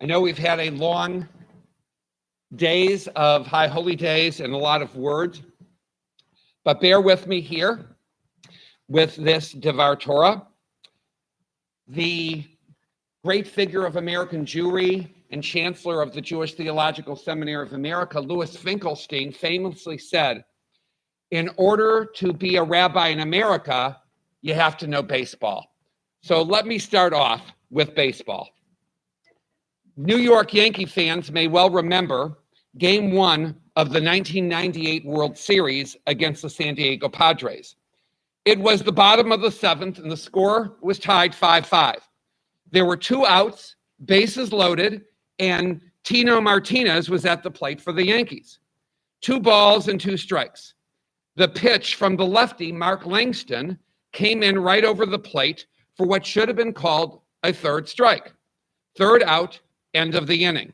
I know we've had a long days of high holy days and a lot of words, but bear with me here with this Devar Torah. The great figure of American Jewry and chancellor of the Jewish Theological Seminary of America, Louis Finkelstein, famously said, in order to be a rabbi in America, you have to know baseball. So let me start off with baseball. New York Yankee fans may well remember Game 1 of the 1998 World Series against the San Diego Padres. It was the bottom of the seventh, and the score was tied 5-5. There were 2 outs, bases loaded, and Tino Martinez was at the plate for the Yankees. 2 balls and 2 strikes. The pitch from the lefty, Mark Langston, came in right over the plate for what should have been called a 3rd strike. 3rd out, end of the inning.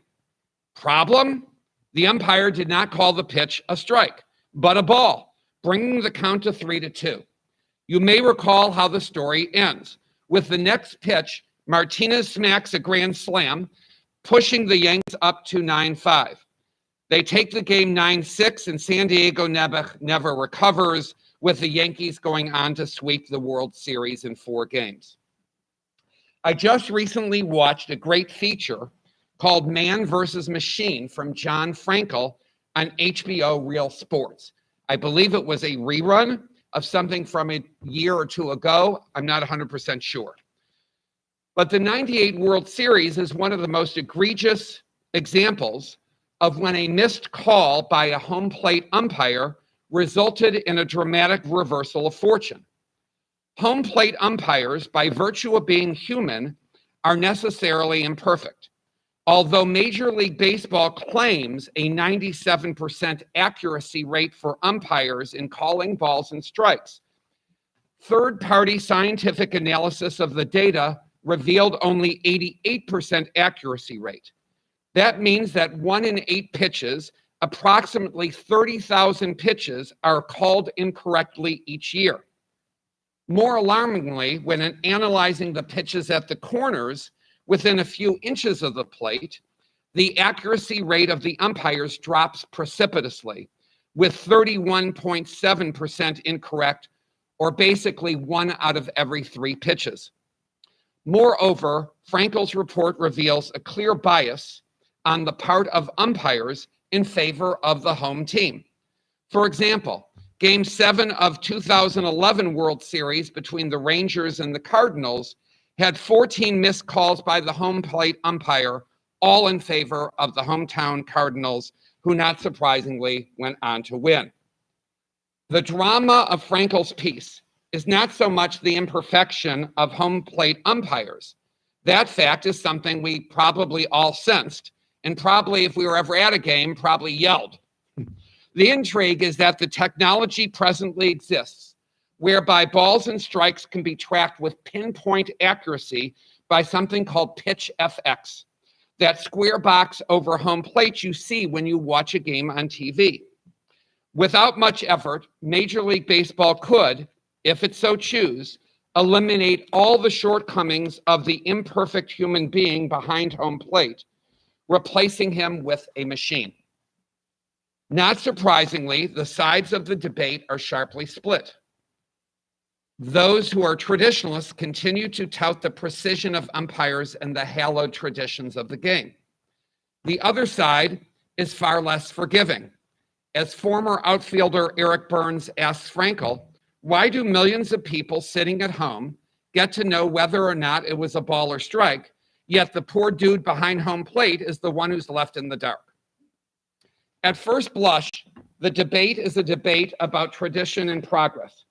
Problem? The umpire did not call the pitch a strike, but a ball, bringing the count to 3-2. You may recall how the story ends. With the next pitch, Martinez smacks a grand slam, pushing the Yanks up to 9-5. They take the game 9-6, and San Diego never recovers, with the Yankees going on to sweep the World Series in 4 games. I just recently watched a great feature called Man vs. Machine from John Frankel on HBO Real Sports. I believe it was a rerun of something from a year or 2 ago. I'm not 100% sure. But the 98 World Series is one of the most egregious examples of when a missed call by a home plate umpire resulted in a dramatic reversal of fortune. Home plate umpires, by virtue of being human, are necessarily imperfect. Although Major League Baseball claims a 97% accuracy rate for umpires in calling balls and strikes, third-party scientific analysis of the data revealed only 88% accuracy rate. That means that 1 in 8 pitches, approximately 30,000 pitches, are called incorrectly each year. More alarmingly, when analyzing the pitches at the corners, within a few inches of the plate, the accuracy rate of the umpires drops precipitously, with 31.7% incorrect, or basically 1 out of every 3 pitches. Moreover, Frankel's report reveals a clear bias on the part of umpires in favor of the home team. For example, Game 7 of 2011 World Series between the Rangers and the Cardinals had 14 missed calls by the home plate umpire, all in favor of the hometown Cardinals, who not surprisingly went on to win. The drama of Frankel's piece is not so much the imperfection of home plate umpires. That fact is something we probably all sensed, and probably if we were ever at a game, probably yelled. The intrigue is that the technology presently exists whereby balls and strikes can be tracked with pinpoint accuracy by something called Pitch FX, that square box over home plate you see when you watch a game on TV. Without much effort, Major League Baseball could, if it so choose, eliminate all the shortcomings of the imperfect human being behind home plate, replacing him with a machine. Not surprisingly, the sides of the debate are sharply split. Those who are traditionalists continue to tout the precision of umpires and the hallowed traditions of the game. The other side is far less forgiving. As former outfielder Eric Burns asks Frankel, why do millions of people sitting at home get to know whether or not it was a ball or strike, yet the poor dude behind home plate is the one who's left in the dark? At first blush, the debate is a debate about tradition and progress.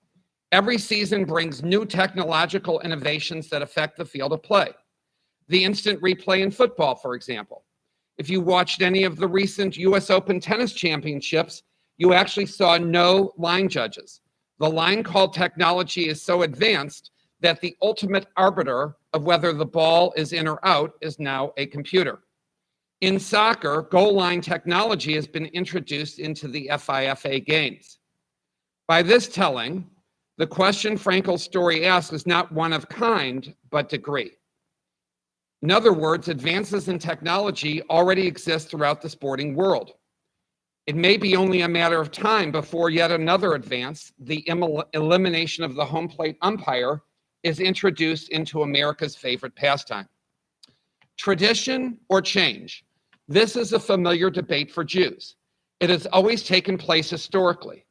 Every season brings new technological innovations that affect the field of play. The instant replay in football, for example. If you watched any of the recent US Open tennis championships, you actually saw no line judges. The line call technology is so advanced that the ultimate arbiter of whether the ball is in or out is now a computer. In soccer, goal line technology has been introduced into the FIFA games. By this telling, the question Frankel's story asks is not one of kind, but degree. In other words, advances in technology already exist throughout the sporting world. It may be only a matter of time before yet another advance, the elimination of the home plate umpire, is introduced into America's favorite pastime. Tradition or change? This is a familiar debate for Jews. It has always taken place historically.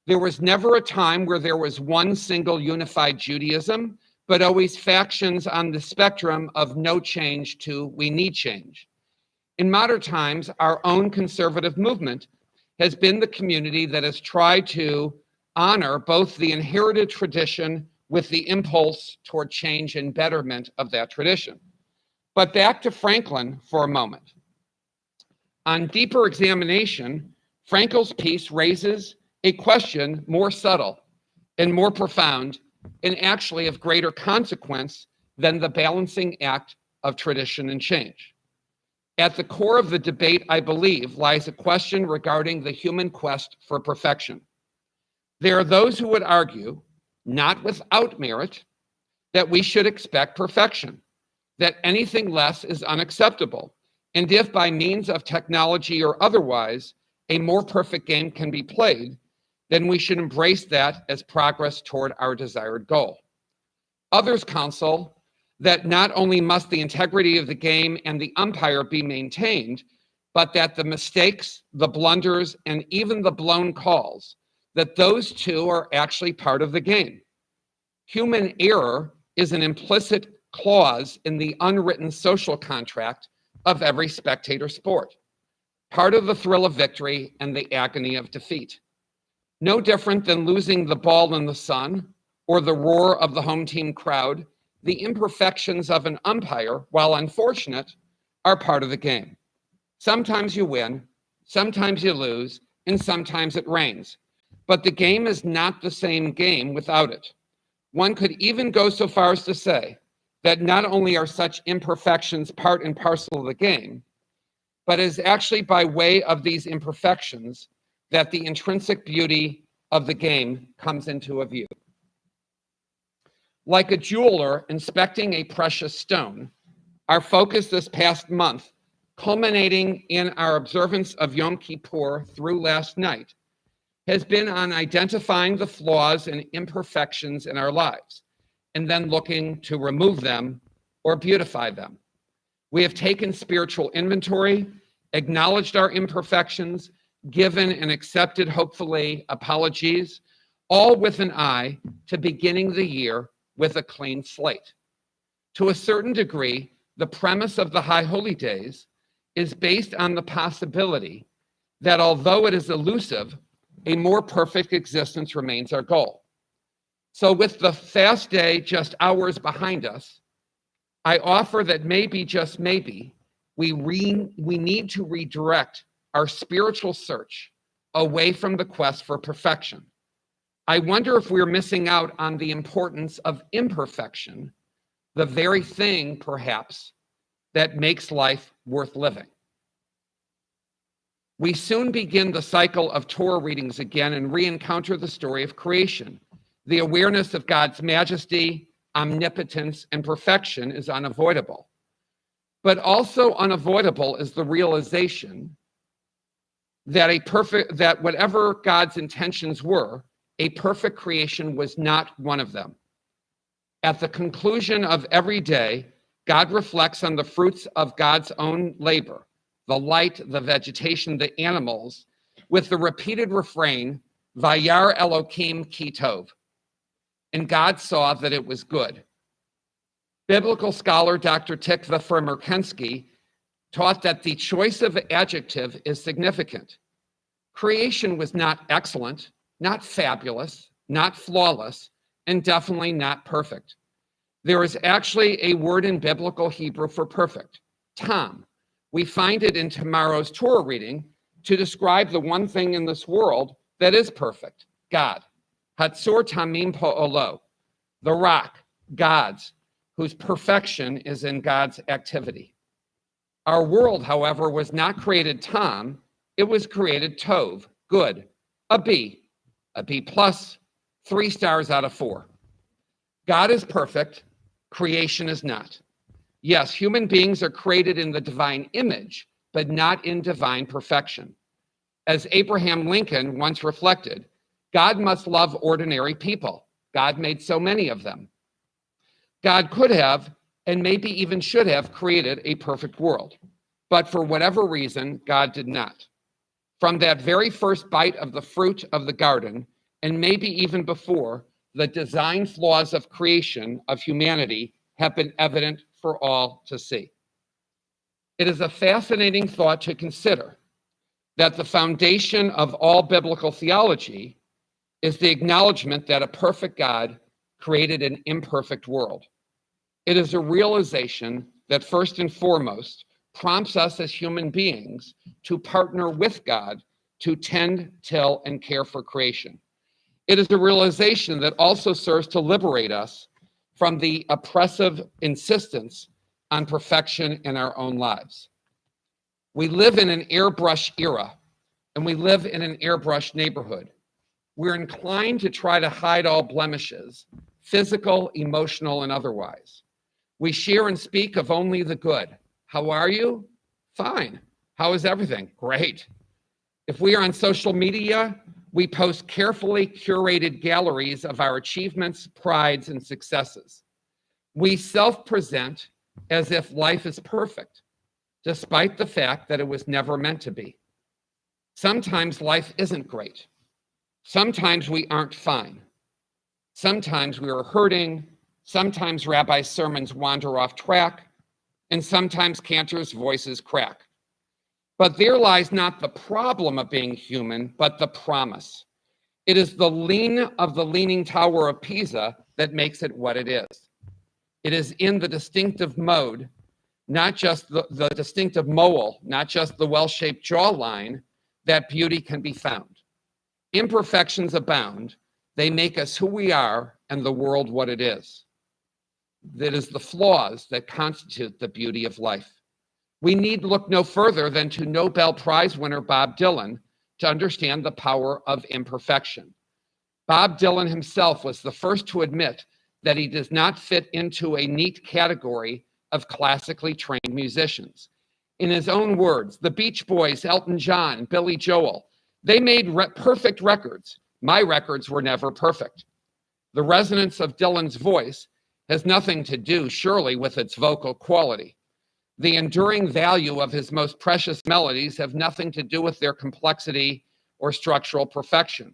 There was never a time where there was one single unified Judaism, but always factions on the spectrum of no change to we need change. In modern times, our own conservative movement has been the community that has tried to honor both the inherited tradition with the impulse toward change and betterment of that tradition. But back to Franklin for a moment. On deeper examination, Frankel's piece raises a question more subtle and more profound, and actually of greater consequence than the balancing act of tradition and change. At the core of the debate, I believe, lies a question regarding the human quest for perfection. There are those who would argue, not without merit, that we should expect perfection, that anything less is unacceptable, and if by means of technology or otherwise, a more perfect game can be played, then we should embrace that as progress toward our desired goal. Others counsel that not only must the integrity of the game and the umpire be maintained, but that the mistakes, the blunders, and even the blown calls, that those two are actually part of the game. Human error is an implicit clause in the unwritten social contract of every spectator sport, part of the thrill of victory and the agony of defeat. No different than losing the ball in the sun or the roar of the home team crowd, the imperfections of an umpire, while unfortunate, are part of the game. Sometimes you win, sometimes you lose, and sometimes it rains. But the game is not the same game without it. One could even go so far as to say that not only are such imperfections part and parcel of the game, but it is actually by way of these imperfections that the intrinsic beauty of the game comes into view. Like a jeweler inspecting a precious stone, our focus this past month, culminating in our observance of Yom Kippur through last night, has been on identifying the flaws and imperfections in our lives, and then looking to remove them or beautify them. We have taken spiritual inventory, acknowledged our imperfections, given and accepted, hopefully, apologies, all with an eye to beginning the year with a clean slate. To a certain degree, the premise of the High Holy Days is based on the possibility that although it is elusive, a more perfect existence remains our goal. So with the fast day just hours behind us, I offer that maybe, just maybe, we need to redirect our spiritual search away from the quest for perfection. I wonder if we're missing out on the importance of imperfection, the very thing, perhaps, that makes life worth living. We soon begin the cycle of Torah readings again and re-encounter the story of creation. The awareness of God's majesty, omnipotence, and perfection is unavoidable. But also unavoidable is the realization that whatever God's intentions were, a perfect creation was not one of them. At the conclusion of every day, God reflects on the fruits of God's own labor, the light, the vegetation, the animals, with the repeated refrain, Vayar Elokim ki tov. And God saw that it was good. Biblical scholar Dr. Tikva Fermerkensky taught that the choice of adjective is significant. Creation was not excellent, not fabulous, not flawless, and definitely not perfect. There is actually a word in biblical Hebrew for perfect, tam. We find it in tomorrow's Torah reading to describe the one thing in this world that is perfect, God. Hatzor tamim po'olo, the rock, God's, whose perfection is in God's activity. Our world, however, was not created tam, it was created tov, good, a B plus, 3 stars out of 4. God is perfect, creation is not. Yes, human beings are created in the divine image, but not in divine perfection. As Abraham Lincoln once reflected, God must love ordinary people. God made so many of them. God could have, and maybe even should have, created a perfect world. But for whatever reason, God did not. From that very first bite of the fruit of the garden, and maybe even before, the design flaws of creation of humanity have been evident for all to see. It is a fascinating thought to consider that the foundation of all biblical theology is the acknowledgement that a perfect God created an imperfect world. It is a realization that first and foremost prompts us as human beings to partner with God to tend, till, and care for creation. It is a realization that also serves to liberate us from the oppressive insistence on perfection in our own lives. We live in an airbrush era, and we live in an airbrush neighborhood. We're inclined to try to hide all blemishes, physical, emotional, and otherwise. We share and speak of only the good. How are you? Fine. How is everything? Great. If we are on social media, we post carefully curated galleries of our achievements, prides, and successes. We self-present as if life is perfect, despite the fact that it was never meant to be. Sometimes life isn't great. Sometimes we aren't fine. Sometimes we are hurting. Sometimes Rabbi's sermons wander off track, and sometimes Cantor's voices crack. But there lies not the problem of being human, but the promise. It is the lean of the Leaning Tower of Pisa that makes it what it is. It is in the distinctive mode, not just the distinctive mole, not just the well-shaped jawline, that beauty can be found. Imperfections abound. They make us who we are and the world what it is. It is the flaws that constitute the beauty of life. We need look no further than to Nobel Prize winner Bob Dylan to understand the power of imperfection. Bob Dylan himself was the first to admit that he does not fit into a neat category of classically trained musicians. In his own words, the Beach Boys, Elton John, Billy Joel, they made perfect records. My records were never perfect. The resonance of Dylan's voice has nothing to do, surely, with its vocal quality. The enduring value of his most precious melodies have nothing to do with their complexity or structural perfection.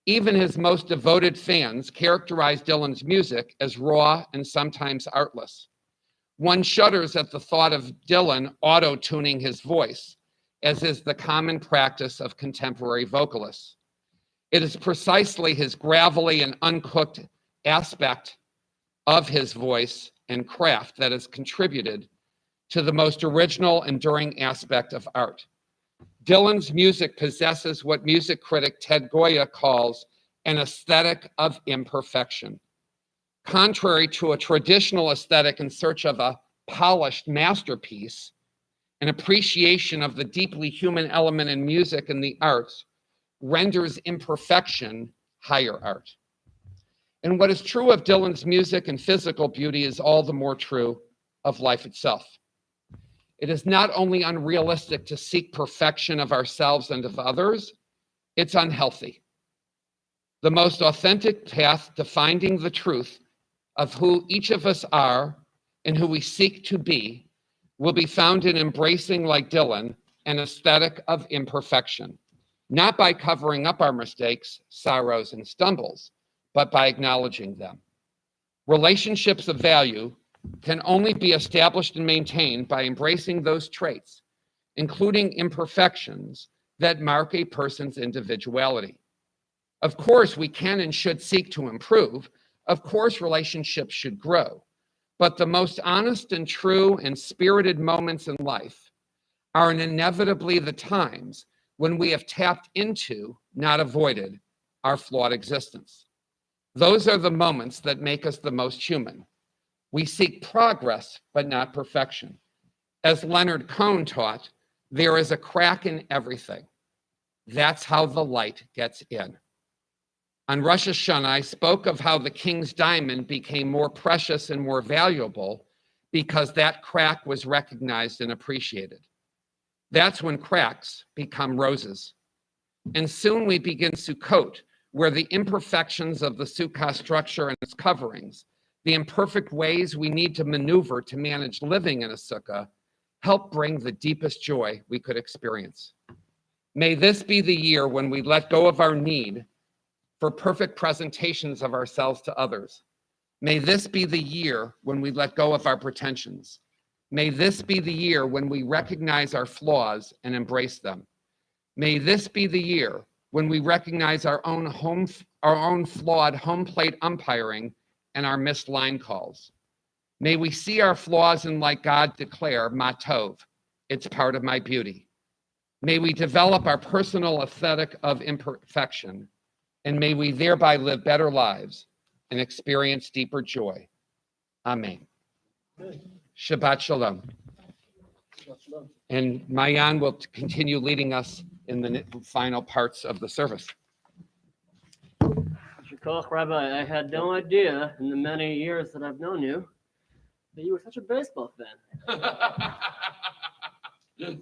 Even his most devoted fans characterize Dylan's music as raw and sometimes artless. One shudders at the thought of Dylan auto-tuning his voice, as is the common practice of contemporary vocalists. It is precisely his gravelly and uncooked aspect of his voice and craft that has contributed to the most original, enduring aspect of art. Dylan's music possesses what music critic Ted Goya calls an aesthetic of imperfection. Contrary to a traditional aesthetic in search of a polished masterpiece, an appreciation of the deeply human element in music and the arts renders imperfection higher art. And what is true of Dylan's music and physical beauty is all the more true of life itself. It is not only unrealistic to seek perfection of ourselves and of others, it's unhealthy. The most authentic path to finding the truth of who each of us are and who we seek to be will be found in embracing, like Dylan, an aesthetic of imperfection, not by covering up our mistakes, sorrows, and stumbles, but by acknowledging them. Relationships of value can only be established and maintained by embracing those traits, including imperfections, that mark a person's individuality. Of course, we can and should seek to improve. Of course, relationships should grow. But the most honest and true and spirited moments in life are inevitably the times when we have tapped into, not avoided, our flawed existence. Those are the moments that make us the most human. We seek progress, but not perfection. As Leonard Cohen taught, there is a crack in everything. That's how the light gets in. On Rosh Hashanah, I spoke of how the king's diamond became more precious and more valuable because that crack was recognized and appreciated. That's when cracks become roses. And soon we begin Sukkot, where the imperfections of the sukkah structure and its coverings, the imperfect ways we need to maneuver to manage living in a sukkah, help bring the deepest joy we could experience. May this be the year when we let go of our need for perfect presentations of ourselves to others. May this be the year when we let go of our pretensions. May this be the year when we recognize our flaws and embrace them. May this be the year when we recognize our own flawed home plate umpiring and our missed line calls. May we see our flaws and, like God, declare, Ma Tov, it's part of my beauty. May we develop our personal aesthetic of imperfection, and may we thereby live better lives and experience deeper joy. Amen. Shabbat Shalom. And Mayan will continue leading us in the final parts of the service. Rabbi, I had no idea in the many years that I've known you that you were such a baseball fan.